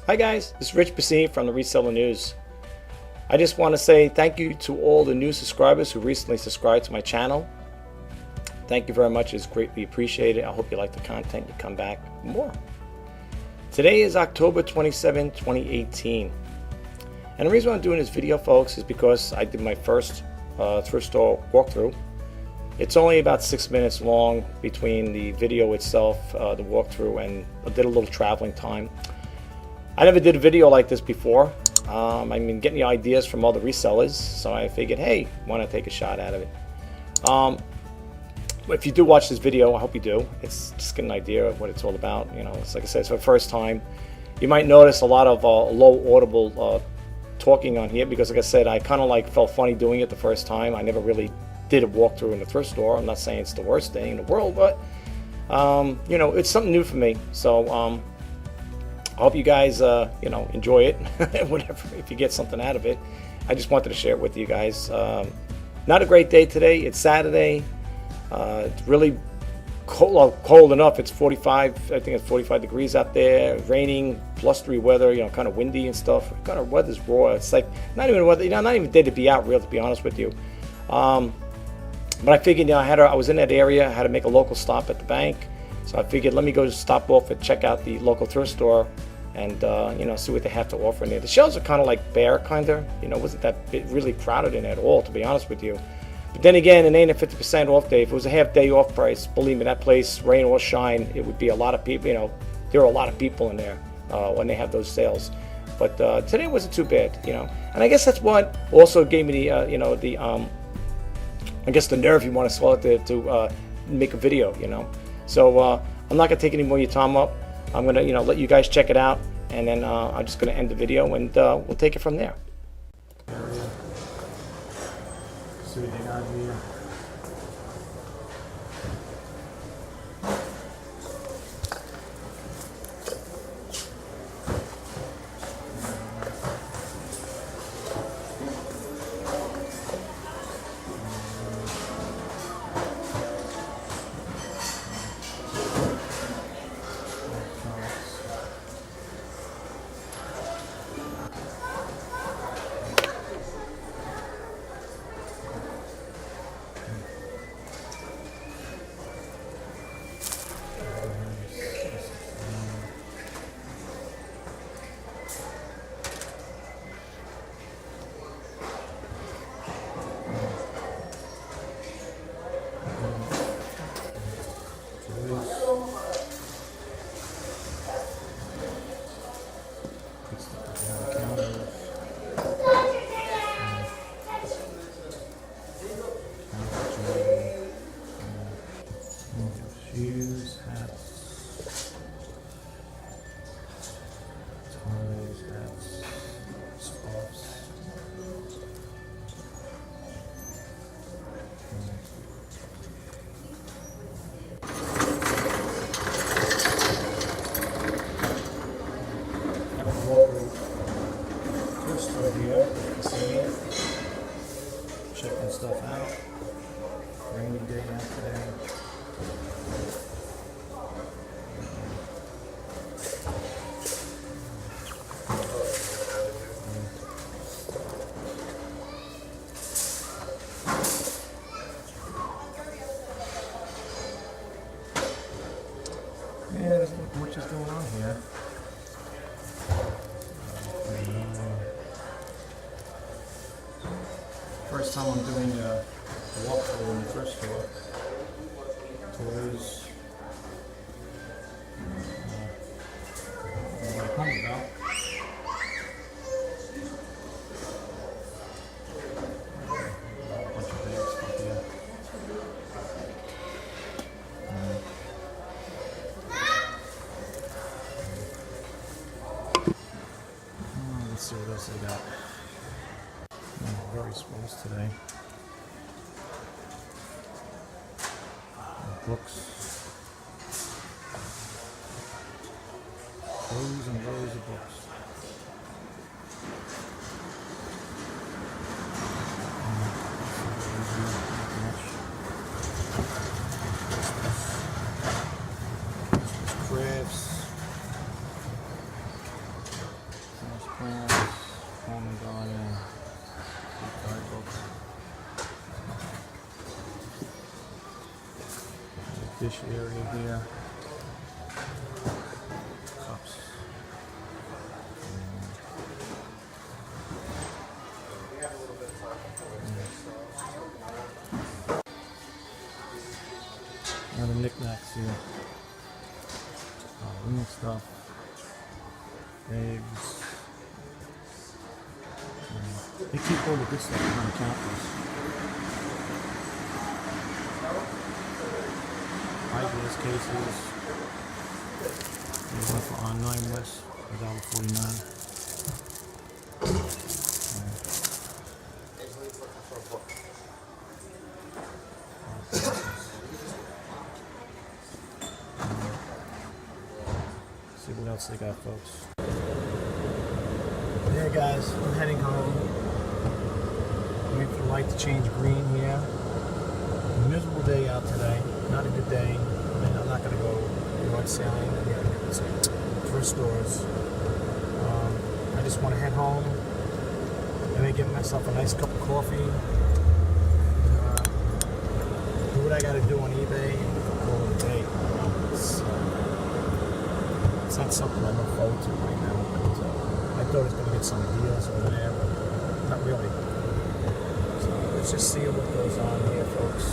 Hi guys, this is Rich Pasini from the Reseller News. I just want to say thank you to all the new subscribers who recently subscribed to my channel. Thank you very much, it's greatly appreciated. I hope you like the content, you come back for more. Today is October 27, 2018. And the reason why I'm doing this video, folks, is because I did my first thrift store walkthrough. It's only about 6 minutes long between the video itself, the walkthrough, and I did a little traveling time. I never did a video like this before. I've been getting the ideas from other resellers, so I figured, hey, why not take a shot out of it? If you do watch this video, I hope you do. It's just get an idea of what it's all about. You know, it's like I said, it's for the first time. You might notice a lot of low audible talking on here because, like I said, I kind of like felt funny doing it the first time. I never really did a walkthrough in the thrift store. I'm not saying it's the worst thing in the world, but you know, it's something new for me. So I hope you guys, you know, enjoy it, whatever, if you get something out of it. I just wanted to share it with you guys. Not a great day today. It's Saturday. It's really cold enough. It's 45, I think it's 45 degrees out there, raining, +3 weather, you know, kind of windy and stuff. Kind of weather's raw. It's like not even weather, you know, not even day to be out real, to be honest with you. But I figured, you know, I was in that area. I had to make a local stop at the bank. So I figured, let me go stop off and check out the local thrift store and, you know, see what they have to offer in there. The shelves are kind of like bare, kind of. You know, wasn't that really crowded in at all, to be honest with you. But then again, it ain't a 50% off day. If it was a half day off price, believe me, that place, rain or shine, it would be a lot of people. You know, there are a lot of people in there when they have those sales. But today wasn't too bad, you know. And I guess that's what also gave me the, you know, the, I guess the nerve, you want to call it, to make a video, you know. So I'm not gonna take any more of your time up. I'm gonna, you know, let you guys check it out, and then I'm just gonna end the video, and we'll take it from there. See what they got here. Shoes, hats, toys, hats, scarves. Thrift store here, Pasini. Checking stuff out. Rainy day out today. Yeah, there's not much is going on here. First time I'm doing a walkthrough in the thrift store. Toys. What I'm home about. A bunch of big stuff here. Let's see what else they got. Very sparse today. Books. Rows and rows of books. Crafts. dish area here. Cups. Other knickknacks here. Halloween stuff. Eggs. They keep all the good stuff behind the counters. Eyeglass cases. These one for online list, $1.49. See what else they got, folks. Yeah, guys, I'm heading home. Wait for the light to change green here. Miserable day out today. Not a good day. I mean, I'm not going to go yard selling. Thrift stores. I just want to head home. Maybe get myself a nice cup of coffee. Do what I got to do on eBay and call it a day. It's not something I look forward to right now. But, I thought I was going to get some deals over there, but not really. So let's just see what goes on here, folks.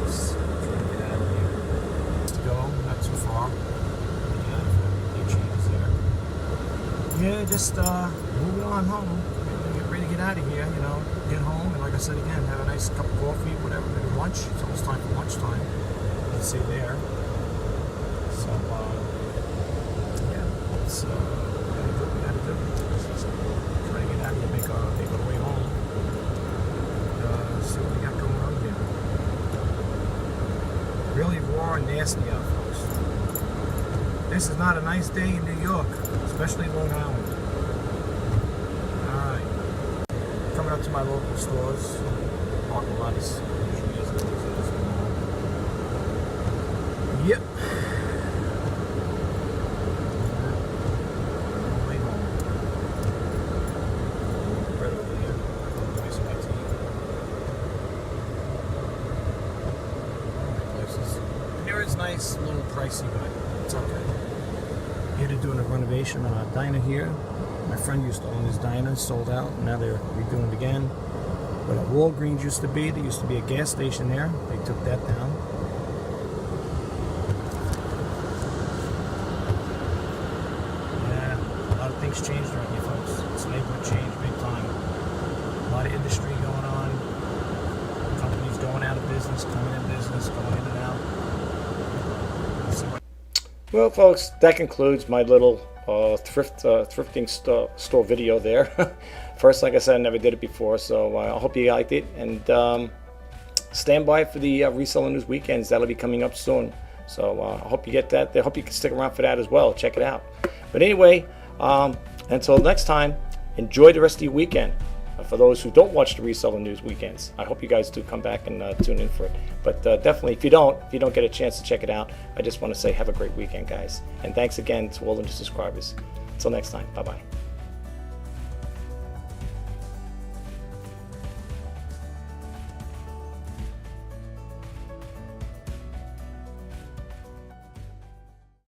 Let's try to get out of here. To go, not too far. Yeah, a few changes there. Yeah, just moving on home. Get ready to get out of here, you know. Get home, and like I said again, have a nice cup of coffee, whatever, maybe lunch. It's almost time for lunchtime. Let's see there. So, yeah, it's what we gotta do. Try to get out of here, make our way home. See what we got going on here. Really raw and nasty out, folks. This is not a nice day in New York, especially Long Island. Alright. Coming up to my local stores. Parking lot is usually as good as it is. Yep. Way home. Right over here. Nice my tea. Places. Here it's nice, a little pricey, but it's okay. Here they're doing a renovation on a diner here. My friend used to own this diner, sold out, and now they're redoing it again. Where Walgreens used to be, there used to be a gas station there. They took that down. Yeah, a lot of things changed around here, folks. This neighborhood changed big time. A lot of industry going on. Companies going out of business, coming in business, going in and out. Well, folks, that concludes my little thrifting store video there. First, like I said, I never did it before, so I hope you liked it. And stand by for the Reseller News Weekends. That'll be coming up soon. So I hope you get that. I hope you can stick around for that as well. Check it out. But anyway, until next time, enjoy the rest of your weekend. For those who don't watch the Reseller News Weekends, I hope you guys do come back and tune in for it. But definitely, if you don't get a chance to check it out, I just want to say have a great weekend, guys. And thanks again to all the new subscribers. Until next time, bye-bye.